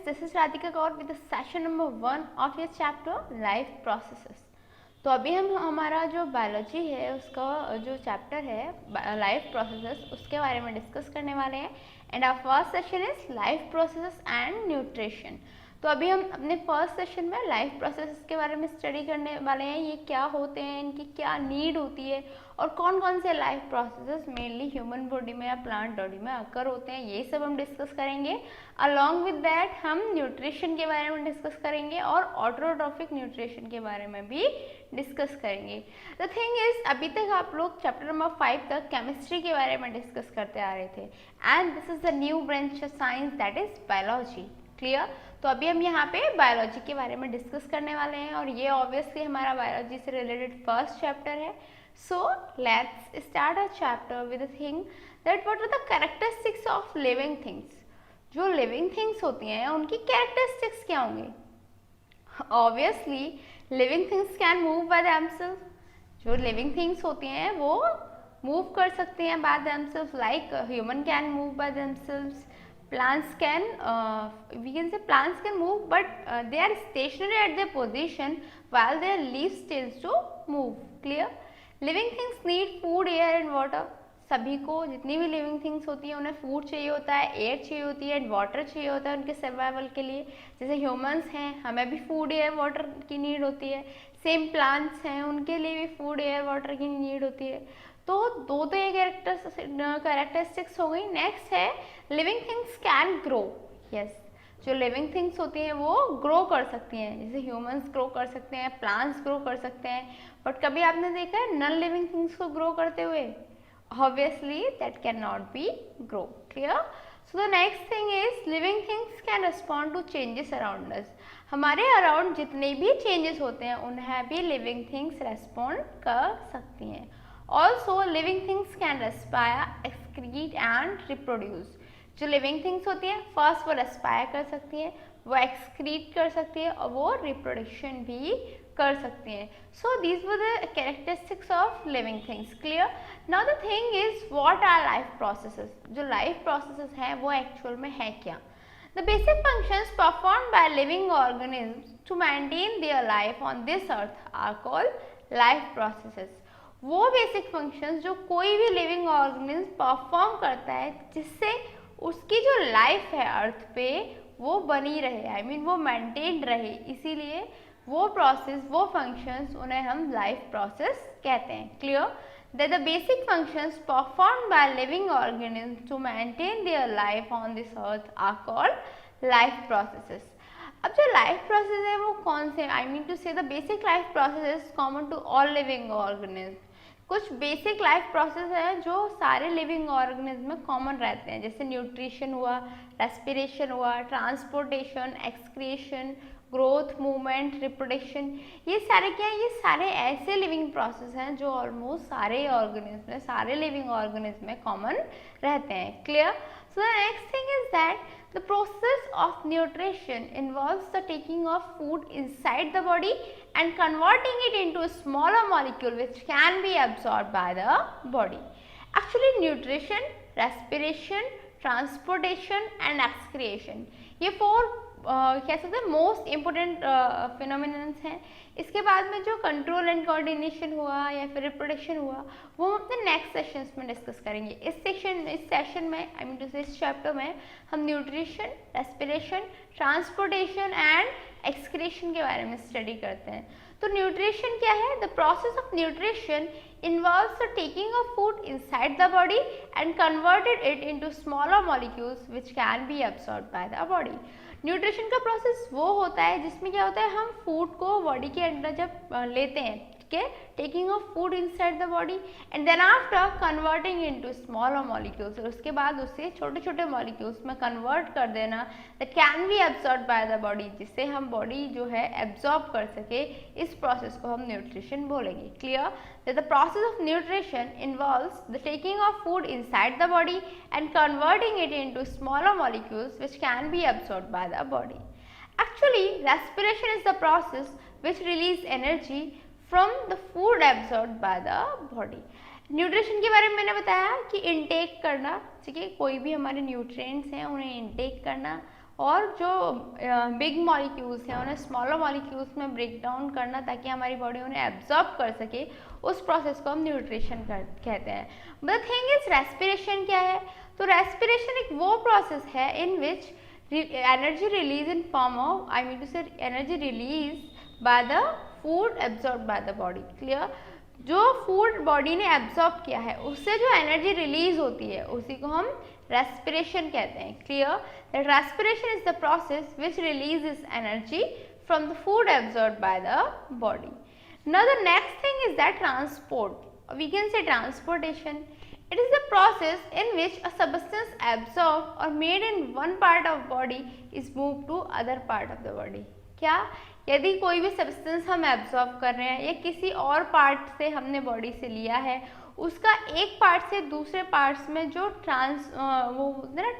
this is Radhika Kaur with the session number 1 of your chapter Life Processes. तो अभी हम हमारा जो बायोलॉजी है उसका जो चैप्टर है लाइफ प्रोसेसेस उसके बारे में डिस्कस करने वाले हैं and our first session is life processes and nutrition. तो अभी हम अपने फर्स्ट सेशन में लाइफ प्रोसेसेस के बारे में स्टडी करने वाले हैं. ये क्या होते हैं, इनकी क्या नीड होती है और कौन कौन से life processes mainly human body में या प्लांट बॉडी में अकर होते हैं, ये सब हम डिस्कस करेंगे. अलॉन्ग विद दैट हम न्यूट्रिशन के बारे में डिस्कस करेंगे और ऑटोट्रॉफिक न्यूट्रिशन के बारे में भी डिस्कस करेंगे. द थिंग इज अभी तक आप लोग चैप्टर नंबर 5 तक केमिस्ट्री के बारे में डिस्कस करते आ रहे थे and this is the new branch of science that is biology. Clear? तो अभी हम यहाँ पे बायोलॉजी के बारे में डिस्कस करने वाले हैं और ये ऑब्वियसली हमारा बायोलॉजी से रिलेटेड फर्स्ट चैप्टर है. So let's start a chapter with the thing that what are the characteristics of living things. जो लिविंग थिंग्स होती हैं उनकी कैरेक्टरिस्टिक्स क्या होंगे? Obviously living things can move by themself. जो लिविंग थिंग्स होती हैं वो मूव कर सकती हैं by themself, like human can move by themselves. Plants can we can say plants can move but they are stationary at their position while their leaves tends to move. Clear? Living things need food, air and water. सभी को जितनी भी living things होती हैं उन्हें food चाहिए होता है, एयर चाहिए होती है एंड वाटर चाहिए होता है उनके सर्वाइवल के लिए. जैसे ह्यूमंस हैं हमें भी फूड एयर वाटर की नीड होती है. सेम प्लांट्स हैं उनके लिए भी फूड एयर वाटर की नीड होती है. तो दो तो ये कैरेक्टरिस्टिक्स हो गई. नेक्स्ट है living things can grow. Yes, जो लिविंग थिंग्स होती हैं वो ग्रो कर सकती हैं. जैसे ह्यूमंस ग्रो कर सकते हैं, प्लांट्स ग्रो कर सकते हैं, बट कभी आपने देखा है नॉन लिविंग थिंग्स को ग्रो करते हुए? Obviously that cannot be grow. Clear? So the next thing is living things can respond to changes around us. हमारे अराउंड जितने भी चेंजेस होते हैं उन्हें भी लिविंग थिंग्स रेस्पॉन्ड कर सकती हैं. Also living things can respire, excrete and reproduce. जो लिविंग थिंग्स होती हैं फर्स्ट वो रेस्पायर कर सकती हैं, वो एक्सक्रीट कर सकती है और वो रिप्रोडक्शन भी कर सकती हैं. So these were the characteristics of living things. Clear? Now the thing is what are life processes. जो लाइफ प्रोसेसेस हैं वो एक्चुअल में है क्या? The basic functions performed by living organisms to maintain their life on this earth are called life processes. वो basic functions जो कोई भी लिविंग ऑर्गेनिज्म परफॉर्म करता है जिससे उसकी जो लाइफ है अर्थ पे वो बनी रहे, आई मीन वो मेंटेन रहे, इसीलिए वो प्रोसेस, वो फंक्शंस उन्हें हम लाइफ प्रोसेस कहते हैं. Clear? That the basic functions performed by living organism to maintain their life on this earth are called life processes. अब जो लाइफ प्रोसेस है वो कौन से, I mean to say the basic life process common to all living organism. कुछ basic life process हैं जो सारे लिविंग ऑर्गेनिज्म में कॉमन रहते हैं. जैसे न्यूट्रिशन हुआ, रेस्पिरेशन हुआ, transportation, excretion, growth, movement, reproduction. ये सारे क्या हैं? ये सारे ऐसे लिविंग प्रोसेस हैं जो ऑलमोस्ट सारे ऑर्गेनिज्म में, सारे लिविंग ऑर्गेनिज्म में कॉमन रहते हैं. Clear? So the next thing is that the process of nutrition involves the taking of food inside the body and converting it into a smaller molecule which can be absorbed by the body. Actually nutrition, respiration, transportation and excretion ये 4 कह सकते हैं most important phenomenons हैं. इसके बाद में जो control and coordination हुआ या फिर रिप्रोडक्शन हुआ वो हम अपने नेक्स्ट सेशंस में डिस्कस करेंगे. इस सेशन में आई मीन टू से इस चैप्टर में हम nutrition, respiration, transportation and excretion के बारे में स्टडी करते हैं. तो न्यूट्रिशन क्या है? The process of nutrition involves the taking of food inside the body and converted it into smaller molecules which can be absorbed by the body. Nutrition का process वो होता है जिसमें क्या होता है, हम फूड को बॉडी के अंदर जब लेते हैं, ठीक है, taking of food inside the body and then after converting into smaller molecules, और उसके बाद उससे छोटे छोटे मॉलिक्यूल्स में कन्वर्ट कर देना that can be absorb by the body, जिससे हम बॉडी जो है एब्जॉर्ब कर सके. इस प्रोसेस को हम न्यूट्रिशन बोलेंगे. Clear? That the process of nutrition involves the taking of food inside the body and converting it into smaller molecules which can be absorb by the body. Actually, respiration is the process which release energy from the food absorbed by the body. Nutrition के बारे में मैंने बताया कि intake करना, ठीक है, कोई भी हमारे न्यूट्रिएंट्स हैं उन्हें इनटेक करना और जो बिग मॉलिक्यूल्स हैं उन्हें स्मॉलर मॉलिक्यूल्स में ब्रेक डाउन करना ताकि हमारी बॉडी उन्हें एब्जॉर्ब कर सके, उस प्रोसेस को हम न्यूट्रिशन कहते हैं। द थिंग इज रेस्पिरेशन क्या है? तो रेस्पिरेशन एक वो प्रोसेस है in which energy release in form of energy release by the food absorb by the body. Clear? जो फूड बॉडी ने एब्जॉर्ब किया है उससे जो एनर्जी रिलीज होती है उसी को हम रेस्पिरेशन कहते हैं। Clear? That respiration is the process which releases energy from the food absorb by the body. Now the next thing is that transport. We can say transportation. It is the process in which a substance absorbed or made in one part of body is moved to other part of the body. क्या? यदि कोई भी substance हम absorb कर रहे हैं या किसी और पार्ट से हमने बॉडी से लिया है, उसका एक पार्ट से दूसरे पार्ट्स में जो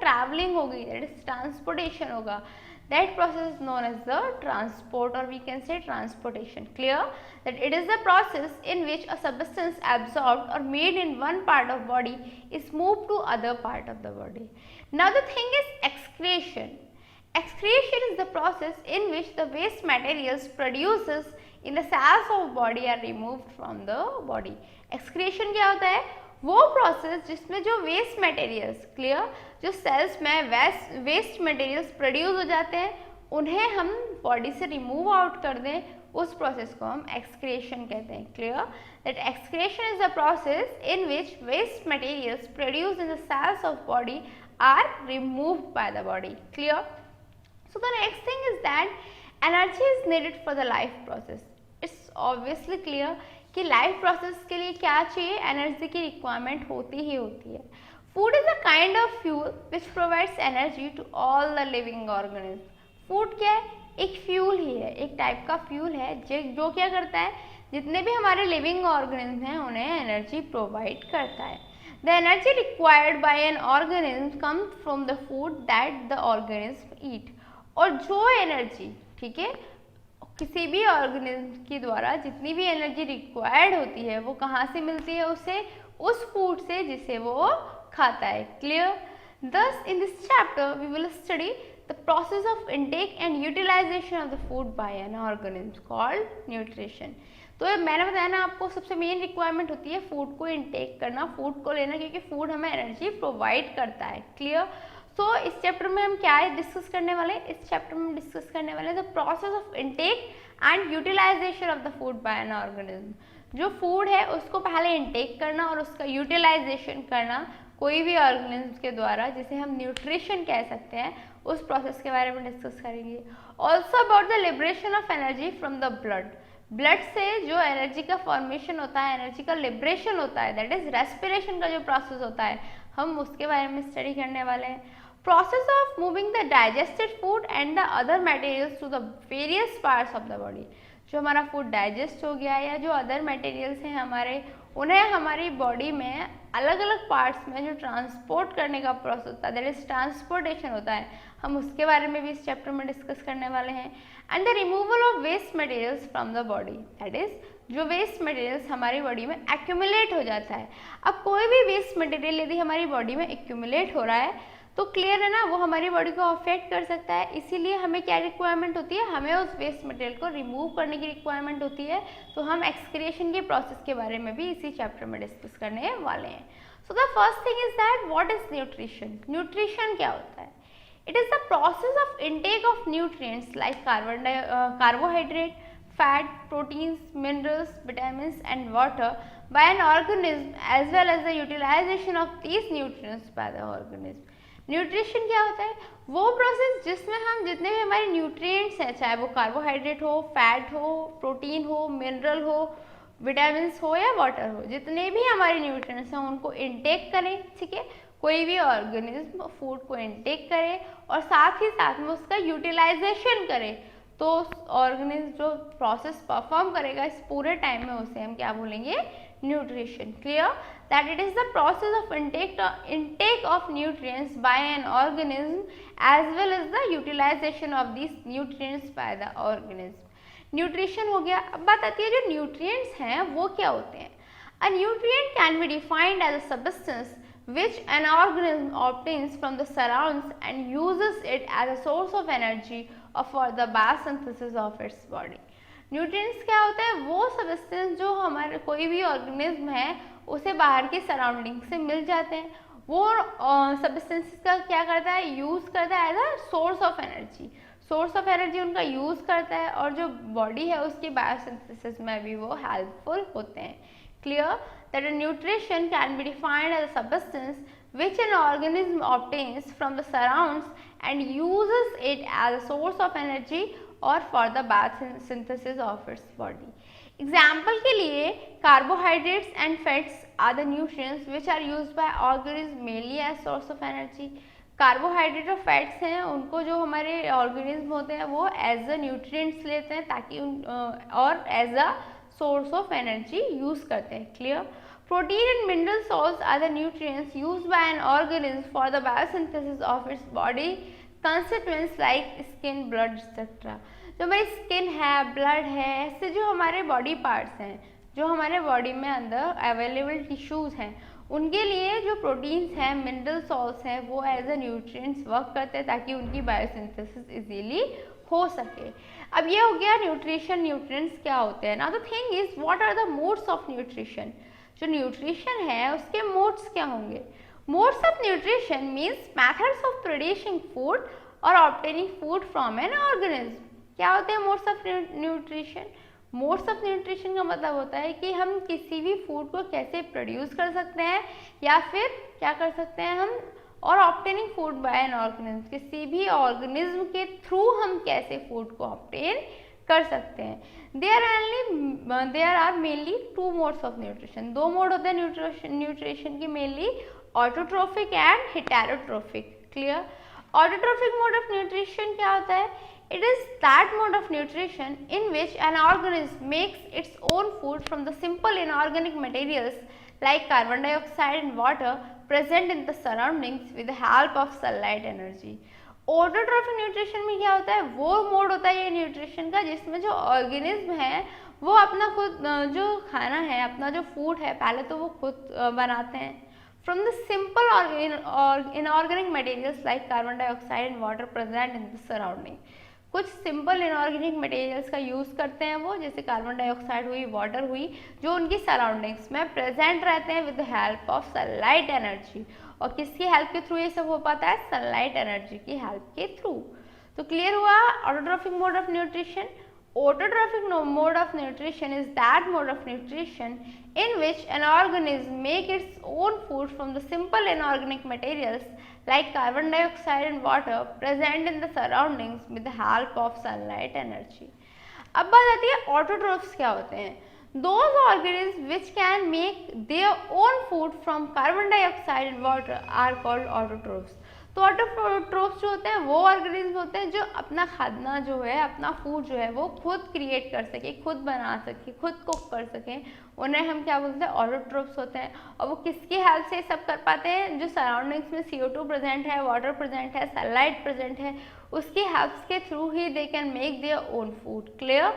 ट्रैवलिंग होगी, दैट इज ट्रांसपोर्टेशन होगा, that process is known as the transport, or we can say transportation. Clear? That it is the process in which a substance absorbed or made in one part of body is moved to other part of the body. Now the thing is excretion. Excretion is the process in which the waste materials produces in the cells of body are removed from the body. Excretion क्या होता है? वो process जिसमें जो waste materials, clear, जो sales में waste materials produce हो जाते हैं उन्हें हम बॉडी से रिमूव आउट कर दें, उस प्रोसेस को हम एक्सक्रीशन कहते हैं। Clear? That excretion is the process in which waste materials produce in the cells of body are removed by the body. Clear? So the next thing is that energy is needed for the life process. It's obviously clear कि life process के लिए क्या चाहिए? Energy की requirement होती ही होती है। Food is a kind of fuel which provides energy to all the living organism. Food क्या है? एक फ्यूल ही है, एक टाइप का फ्यूल है जो क्या करता है, जितने भी हमारे लिविंग ऑर्गेनिज्म हैं उन्हें एनर्जी प्रोवाइड करता है। The energy required by an organism comes from the food that the organism eat. और जो एनर्जी, ठीक है, किसी भी ऑर्गेनिज्म के द्वारा जितनी भी एनर्जी रिक्वायर्ड होती है वो कहाँ से मिलती है? उसे उस फूड से जिसे वो खाता है। Clear? Thus in this chapter we will study the process of intake and utilization of the food by an organism called nutrition. तो मैंने बताया ना आपको, सबसे मेन रिक्वायरमेंट होती है फूड को इंटेक करना, फूड को लेना, क्योंकि फूड हमें एनर्जी प्रोवाइड करता है। क्लियर? तो इस चैप्टर में हम क्या डिस्कस करने वाले हैं? इस चैप्टर में हम डिस्कस करने वाले हैं the process of intake and utilisation of the food by an organism. जो फूड है उसको पहले इंटेक करना और उसका यूटिलाइजेशन करना कोई भी ऑर्गेनिज्म के द्वारा, जिसे हम न्यूट्रिशन कह सकते हैं, उस प्रोसेस के बारे में डिस्कस करेंगे। Also about the liberation of energy from the blood. Blood से जो एनर्जी का फॉर्मेशन होता है, एनर्जी का लिबरेशन होता है, दैट इज रेस्पिरेशन का जो प्रोसेस होता है, हम उसके बारे में स्टडी करने वाले हैं। Process of moving the digested food and the other materials to the various parts of the body. जो हमारा फूड डाइजेस्ट हो गया या जो अदर मटेरियल्स हैं हमारे, उन्हें हमारी बॉडी में अलग अलग पार्ट्स में जो ट्रांसपोर्ट करने का प्रोसेस होता है, दैट इज ट्रांसपोर्टेशन होता है, हम उसके बारे में भी इस चैप्टर में डिस्कस करने वाले हैं। And the removal of waste materials from the body, that is जो वेस्ट मटेरियल्स हमारी बॉडी में एक्यूमुलेट हो जाता है। अब कोई भी वेस्ट मटेरियल यदि हमारी बॉडी में एक्यूमुलेट हो रहा है तो क्लियर है ना, वो हमारी बॉडी को अफेक्ट कर सकता है। इसीलिए हमें क्या रिक्वायरमेंट होती है? हमें उस वेस्ट मटेरियल को रिमूव करने की रिक्वायरमेंट होती है। तो हम एक्सक्रीशन के प्रोसेस के बारे में भी इसी चैप्टर में डिस्कस करने वाले हैं। So the first thing is that what is nutrition. Nutrition क्या होता है? It is the process of intake of nutrients like carbohydrate, fat, proteins, minerals, vitamins and water by an organism as well as the utilization of these nutrients by the organism. Nutrition क्या होता है? वो process जिसमें हम जितने भी हमारे nutrients हैं, चाहे वो कार्बोहाइड्रेट हो, फैट हो, प्रोटीन हो, मिनरल हो, विटामिन हो या वाटर हो, जितने भी हमारे न्यूट्रिएंट्स हैं उनको इनटेक करें। ठीक है, कोई भी ऑर्गेनिज्म फूड को इनटेक करे और साथ ही साथ में उसका यूटिलाइजेशन करे, तो ऑर्गेनिज्म जो प्रोसेस परफॉर्म करेगा इस पूरे टाइम में उसे हम क्या बोलेंगे? Nutrition. Clear? that it is the process of intake of nutrients by an organism as well as the utilization of these nutrients by the organism. Nutrition हो गया। अब बात आती है जो न्यूट्रिएंट्स हैं वो क्या होते हैं? A nutrient can be defined as a substance which an organism obtains from the surrounds and uses it as a source of energy or for the biosynthesis of its body. Nutrients क्या होता है? वो substance जो हमारे कोई भी organism है उसे बाहर के सराउंडिंग से मिल जाते हैं, वो सब्सटेंसेस का क्या करता है? यूज़ करता है as a source of energy. Source of energy उनका यूज़ करता है और जो बॉडी है उसकी बायोसिंथेसिस में भी वो हेल्पफुल होते हैं। Clear that a nutrition can be defined as a substance which an organism obtains from the surrounds and uses it as a source of energy or for the biosynthesis of its body. Example के लिए carbohydrates and fats are the nutrients which are used by organisms mainly as source of energy. Carbohydrate और fats हैं उनको जो हमारे organism होते हैं वो एज अ न्यूट्रिएंट्स लेते हैं ताकि और as a source of energy use करते हैं। Clear? Protein and mineral salts are the nutrients used by an organism for the biosynthesis of its body constituents like skin, blood, etc. जो हमारी skin है, blood है, ऐसे जो हमारे body parts हैं, जो हमारे बॉडी में अंदर अवेलेबल टिश्यूज़ हैं, उनके लिए जो प्रोटीन्स हैं, मिनरल सॉल्ट्स हैं, वो एज अ न्यूट्रिएंट्स वर्क करते हैं ताकि उनकी बायोसिंथेसिस इजीली हो सके। अब ये हो गया न्यूट्रिशन, न्यूट्रिएंट्स क्या होते हैं ना। The thing is what are the modes of nutrition. जो न्यूट्रिशन है उसके मोड्स क्या होंगे? Modes of nutrition means methods of producing food और obtaining food from an organism. क्या होते हैं modes of nutrition? Modes of nutrition का मतलब होता है कि हम किसी भी फूड को कैसे प्रोड्यूस कर सकते हैं या फिर क्या कर सकते हैं हम, और obtaining food by an organism, किसी भी ऑर्गेनिज्म के थ्रू हम कैसे फूड को ऑब्टेन कर सकते हैं। There are mainly two modes of nutrition. दो मोड होते हैं न्यूट्रिशन की mainly, autotrophic and heterotrophic. Clear? Autotrophic mode of nutrition क्या होता है? It is that mode of nutrition in which an organism makes its own food from the simple inorganic materials like carbon dioxide and water present in the surroundings with the help of sunlight energy. Autotrophic nutrition में क्या होता है? वो mode होता है ये nutrition का जिसमें जो ऑर्गेनिज्म है वो अपना खुद जो खाना है, अपना जो फूड है, पहले तो वो खुद बनाते हैं from the simple or inorganic materials like carbon dioxide and water present in the surrounding. कुछ सिंपल इनऑर्गेनिक मटेरियल्स का यूज़ करते हैं वो, जैसे कार्बन डाइऑक्साइड हुई, वाटर हुई, जो उनकी सराउंडिंग्स में प्रेजेंट रहते हैं with the help of sunlight energy. और किसकी हेल्प के थ्रू ये सब हो पाता है? सनलाइट एनर्जी की हेल्प के थ्रू। तो क्लियर हुआ autotrophic mode of nutrition. Autotrophic mode of nutrition is that mode of nutrition in which an organism makes its own food from the simple inorganic materials like carbon dioxide and water present in the surroundings with the help of sunlight energy. अब बात आती है autotrophs क्या होते हैं? Those organisms which can make their own food from carbon dioxide and water are called autotrophs. तो autotrophs जो होते हैं वो ऑर्गेनिज्म होते हैं जो अपना खाना जो है, अपना फूड जो है वो खुद क्रिएट कर सके, खुद बना सके, खुद कुक कर सकें, उन्हें हम क्या बोलते हैं? ऑटोट्रोफ्स होते हैं। और वो किसकी हेल्प से सब कर पाते हैं? जो सराउंडिंग्स में CO2 प्रेजेंट है, वाटर प्रेजेंट है, सनलाइट प्रेजेंट है, उसकी हेल्प के through he they can make their own food. Clear?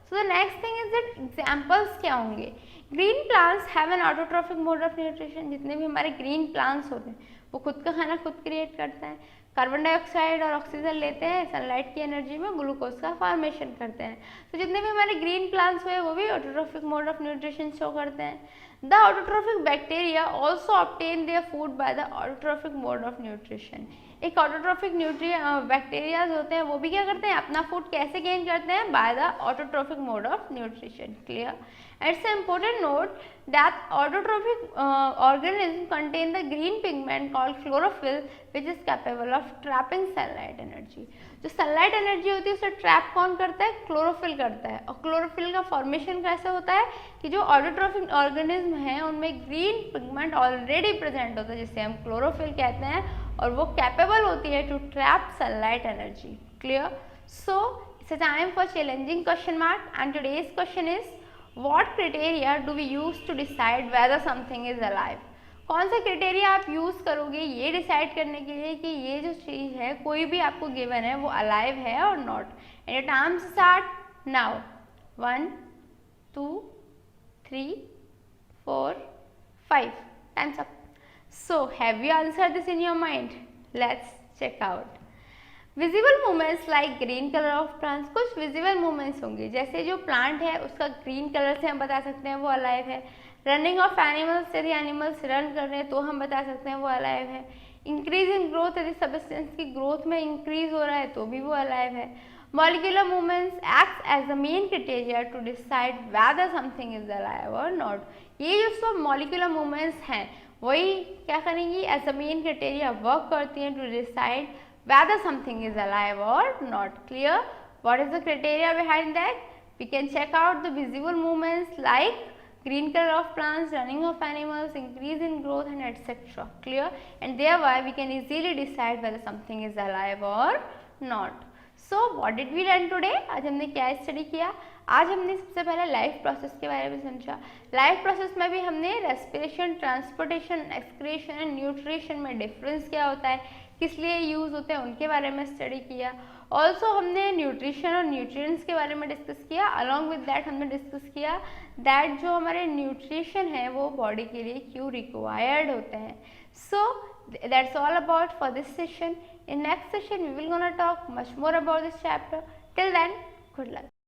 So the next thing is that examples क्या होंगे? Green plants have an autotrophic mode of nutrition. जितने भी हमारे ग्रीन प्लांट्स होते हैं वो खुद का खाना खुद क्रिएट करते हैं, कार्बन डाइऑक्साइड और ऑक्सीजन लेते हैं, सनलाइट की एनर्जी में ग्लूकोज का फॉर्मेशन करते हैं। तो जितने भी हमारे ग्रीन प्लांट्स हुए वो भी autotrophic mode of nutrition show करते हैं। The autotrophic bacteria also obtain their food by the autotrophic mode of nutrition. एक ऑटोट्रोफिक बैक्टीरियाज होते हैं वो भी क्या करते हैं? अपना फूड कैसे गेन करते हैं? By the autotrophic mode of nutrition. Clear? It's an important note that autotrophic organisms contain the green pigment called chlorophyll, which is capable of trapping sunlight energy. जो सनलाइट एनर्जी होती है उसे trap कौन करता है? Chlorophyll करता है। और क्लोरोफिल का फॉर्मेशन कैसे होता है कि जो ऑटोट्रोफिक ऑर्गेनिज्म हैं उनमें ग्रीन पिगमेंट ऑलरेडी प्रेजेंट होता है जिसे हम क्लोरोफिल कहते हैं, और वो कैपेबल होती है to trap sunlight energy. Clear? So it's a time for challenging question mark and today's question is What criteria do we use to decide whether something is alive? कौन सा क्राइटेरिया आप use करोगे ये decide करने के लिए कि ये जो चीज़ है कोई भी आपको गिवन है वो अलाइव है और not? And your time start now. 1 2 3 4 5 times up. So have you answered this in your mind? Let's check out. Visible movements like green colour of plants, कुछ विजिबल मूवमेंट्स होंगे, जैसे जो प्लांट है उसका ग्रीन कलर से हम बता सकते हैं वो अलाइव है। रनिंग ऑफ एनिमल्स, यदि एनिमल्स रन कर रहे हैं तो हम बता सकते हैं वो अलाइव है। इंक्रीज इन ग्रोथ, यदि सब्सटेंस की ग्रोथ में इंक्रीज हो रहा है तो भी वो अलाइव है। Molecular movements act as the main criteria to decide whether something is alive और नॉट। ये जो सब मॉलिक्यूलर मूवमेंट्स हैं वही क्या करेंगी, as the main criteria work करती हैं to decide whether something is alive or not. Clear? What is the criteria behind that? We can check out the visible movements like green color of plants, running of animals, increase in growth and etc. Clear? And thereby we can easily decide whether something is alive or not. So what did we learn today? आज हमने क्या study किया? आज हमने सबसे पहले life process के बारे में समझा। लाइफ प्रोसेस में भी हमने respiration, transportation, excretion and nutrition में डिफरेंस क्या होता है, किस लिए यूज़ होते हैं, उनके बारे में स्टडी किया। ऑल्सो हमने न्यूट्रिशन और न्यूट्रिएंट्स के बारे में डिस्कस किया। अलॉन्ग विद दैट हमने डिस्कस किया दैट जो हमारे न्यूट्रिशन है वो बॉडी के लिए क्यों रिक्वायर्ड होते हैं। So that's all about for this session. In next session we will gonna talk much more about this chapter. Till then, good luck.